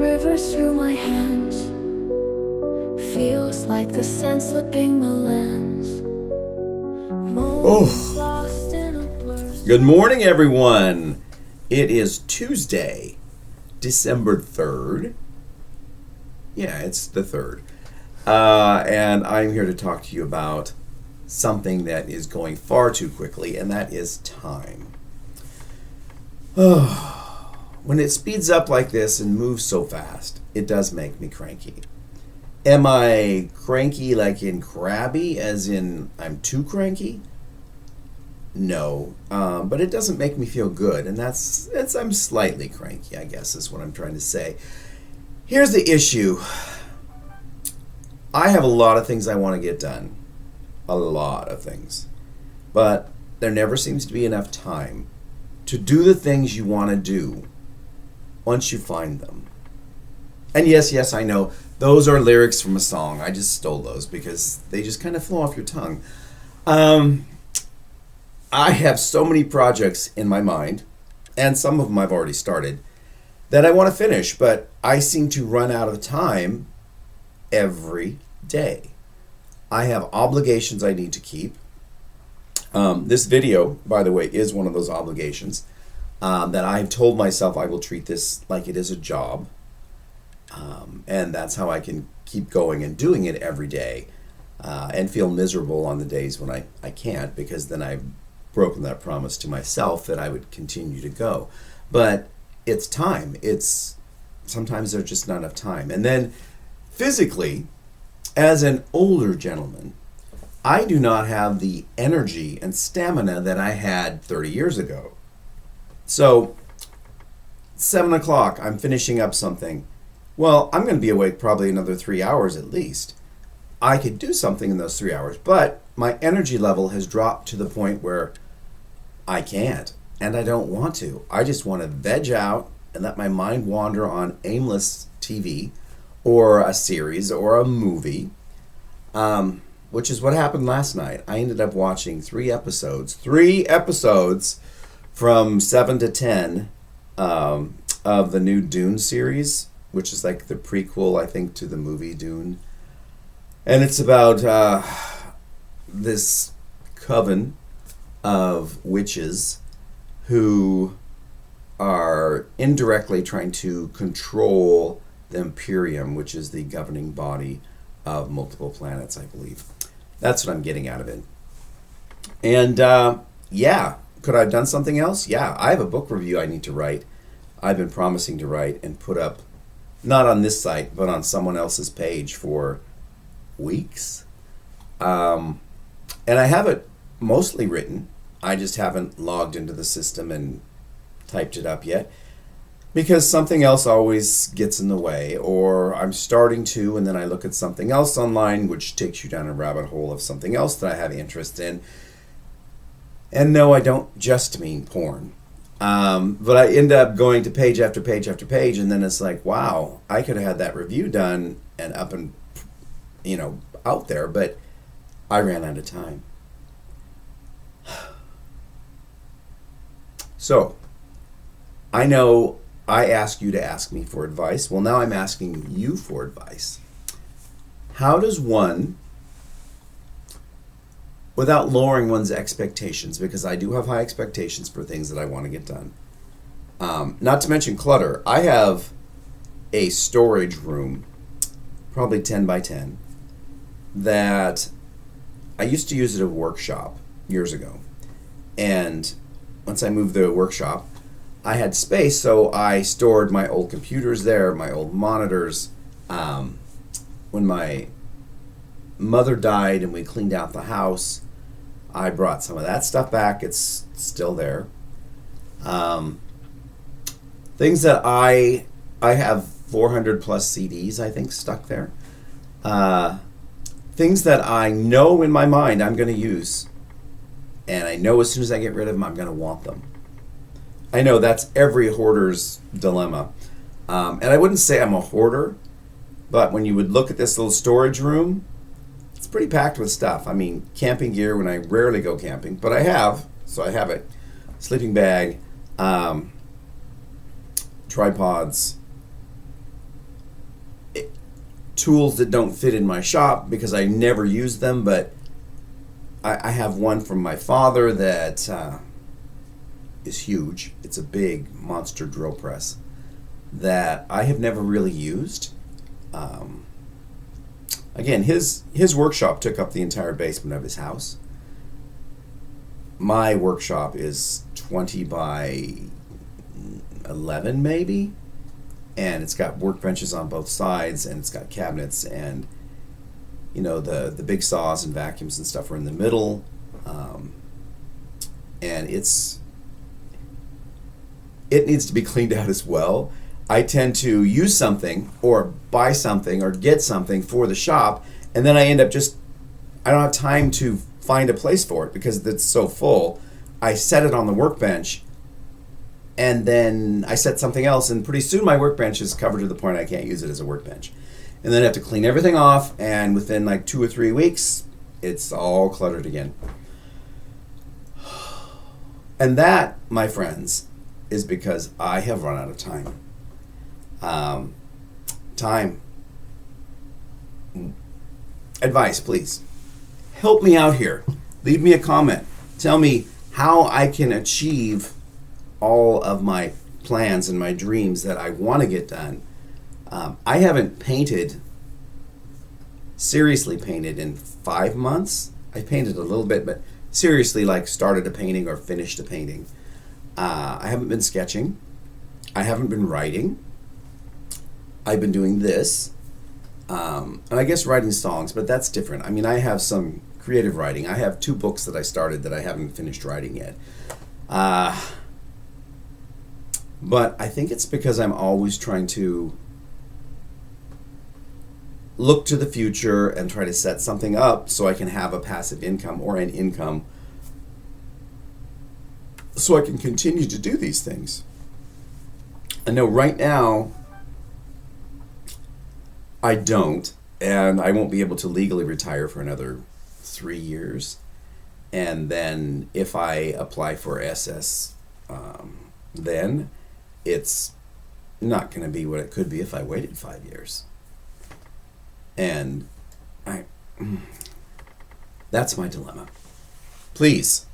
rivers through my hands. Feels like the sand slipping the lens. Lost in a blur. Good morning, everyone. It is Tuesday, December 3rd. Yeah, it's the 3rd. And I'm here to talk to you about something that is going far too quickly, and that is time. When it speeds up like this and moves so fast, it does make me cranky. Am I cranky like in crabby, as in I'm too cranky? No, but it doesn't make me feel good, and I'm slightly cranky, I guess is what I'm trying to say. Here's the issue. I have a lot of things I want to get done. A lot of things. But there never seems to be enough time to do the things you want to do once you find them. And yes, I know, those are lyrics from a song. I just stole those because they just kind of flow off your tongue. I have so many projects in my mind, and some of them I've already started, that I want to finish, but I seem to run out of time every day. I have obligations I need to keep. This video, by the way, is one of those obligations that I've told myself I will treat this like it is a job. And that's how I can keep going and doing it every day and feel miserable on the days when I can't, because then I've broken that promise to myself that I would continue to go. But it's time. Sometimes there's just not enough time. And then physically, as an older gentleman, I do not have the energy and stamina that I had 30 years ago. So 7 o'clock, I'm finishing up something. Well, I'm going to be awake probably another 3 hours at least. I could do something in those 3 hours, but my energy level has dropped to the point where I can't, and I don't want to. I just want to veg out and let my mind wander on aimless TV or a series or a movie, which is what happened last night. I ended up watching 3 episodes from 7 to 10 of the new Dune series, which is like the prequel, I think, to the movie Dune. And it's about this coven of witches who are indirectly trying to control the Imperium, which is the governing body of multiple planets, I believe. That's what I'm getting out of it. And could I have done something else? Yeah, I have a book review I need to write. I've been promising to write and put up, not on this site, but on someone else's page for weeks. And I have it mostly written. I just haven't logged into the system and typed it up yet, because something else always gets in the way, or I'm starting to, and then I look at something else online, which takes you down a rabbit hole of something else that I have interest in. And no, I don't just mean porn. But I end up going to page after page after page, and then it's like, wow, I could have had that review done and up and, out there, but I ran out of time. So, I know I asked you to ask me for advice. Well, now I'm asking you for advice. How does one, without lowering one's expectations, because I do have high expectations for things that I want to get done, not to mention clutter. I have a storage room, probably 10 by 10, that I used to use as a workshop years ago. And once I moved the workshop, I had space, so I stored my old computers there, my old monitors. When my mother died and we cleaned out the house, I brought some of that stuff back. It's still there. Things that I have 400 plus CDs, I think, stuck there. Things that I know in my mind I'm going to use, and I know as soon as I get rid of them, I'm going to want them. I know that's every hoarder's dilemma. And I wouldn't say I'm a hoarder, but when you would look at this little storage room, it's pretty packed with stuff. I mean, camping gear when I rarely go camping, but I have, so I have it. Sleeping bag, tripods, tools that don't fit in my shop because I never use them, but I have one from my father that is huge. It's a big monster drill press that I have never really used. Again, his workshop took up the entire basement of his house. My workshop is 20 by 11 maybe, and it's got workbenches on both sides, and it's got cabinets, and the big saws and vacuums and stuff are in the middle, and it needs to be cleaned out as well. I tend to use something or buy something or get something for the shop, and then I end up I don't have time to find a place for it because it's so full. I set it on the workbench, and then I set something else, and pretty soon my workbench is covered to the point I can't use it as a workbench. And then I have to clean everything off, and within like 2 or 3 weeks, it's all cluttered again. And that, my friends, is because I have run out of time. Time. Advice, please. Help me out here. Leave me a comment. Tell me how I can achieve all of my plans and my dreams that I want to get done. I haven't seriously painted in 5 months. I painted a little bit, but seriously started a painting or finished a painting. I haven't been sketching. I haven't been writing. I've been doing this. And I guess writing songs, but that's different. I mean, I have some creative writing. I have 2 books that I started that I haven't finished writing yet. But I think it's because I'm always trying to look to the future and try to set something up so I can have a passive income or an income so I can continue to do these things. I know right now I don't, and I won't be able to legally retire for another 3 years. And then if I apply for SS, then it's not going to be what it could be if I waited 5 years. And that's my dilemma. Please,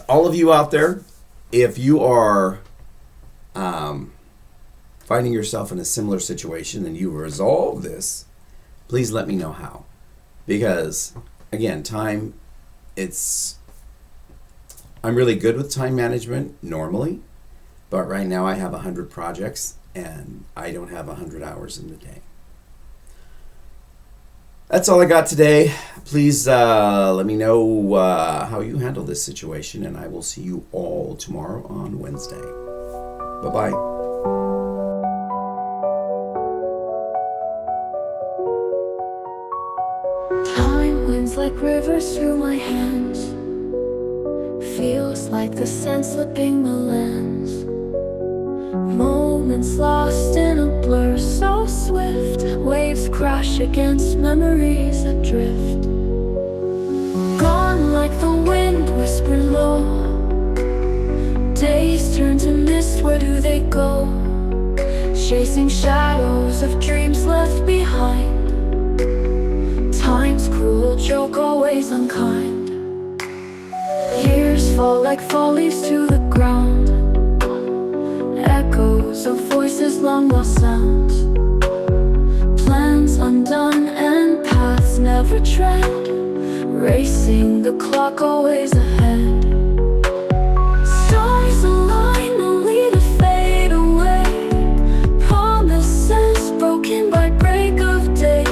all of you out there, if you are finding yourself in a similar situation and you resolve this, please let me know how. Because, again, time, I'm really good with time management normally, but right now I have 100 projects and I don't have 100 hours in the day. That's all I got today. Please let me know how you handle this situation, and I will see you all tomorrow on Wednesday. Bye-bye. Time winds like rivers through my hands. Feels like the sand slipping the lens. Moments lost in a blur so swift. Waves crash against memories adrift. Gone like the wind whispered low. Days turn to mist, where do they go? Chasing shadows of dreams left behind. Time's cruel joke, always unkind. Years fall like fall leaves to the ground. Echoes of voices, long lost sounds. Plans undone and paths never tread. Racing the clock, always ahead. Stars align, only to fade away. Promises broken by break of day.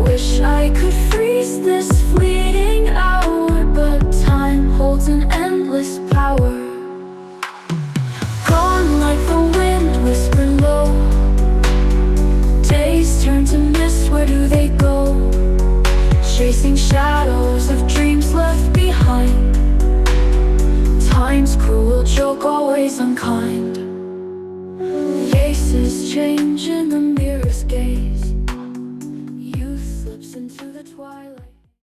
Wish I could freeze this fleeting hour, but time holds an endless power. Gone like the wind whisper low. Days turn to mist, where do they go? Chasing shadows of dreams left behind. Time's cruel joke, always unkind. Faces change in the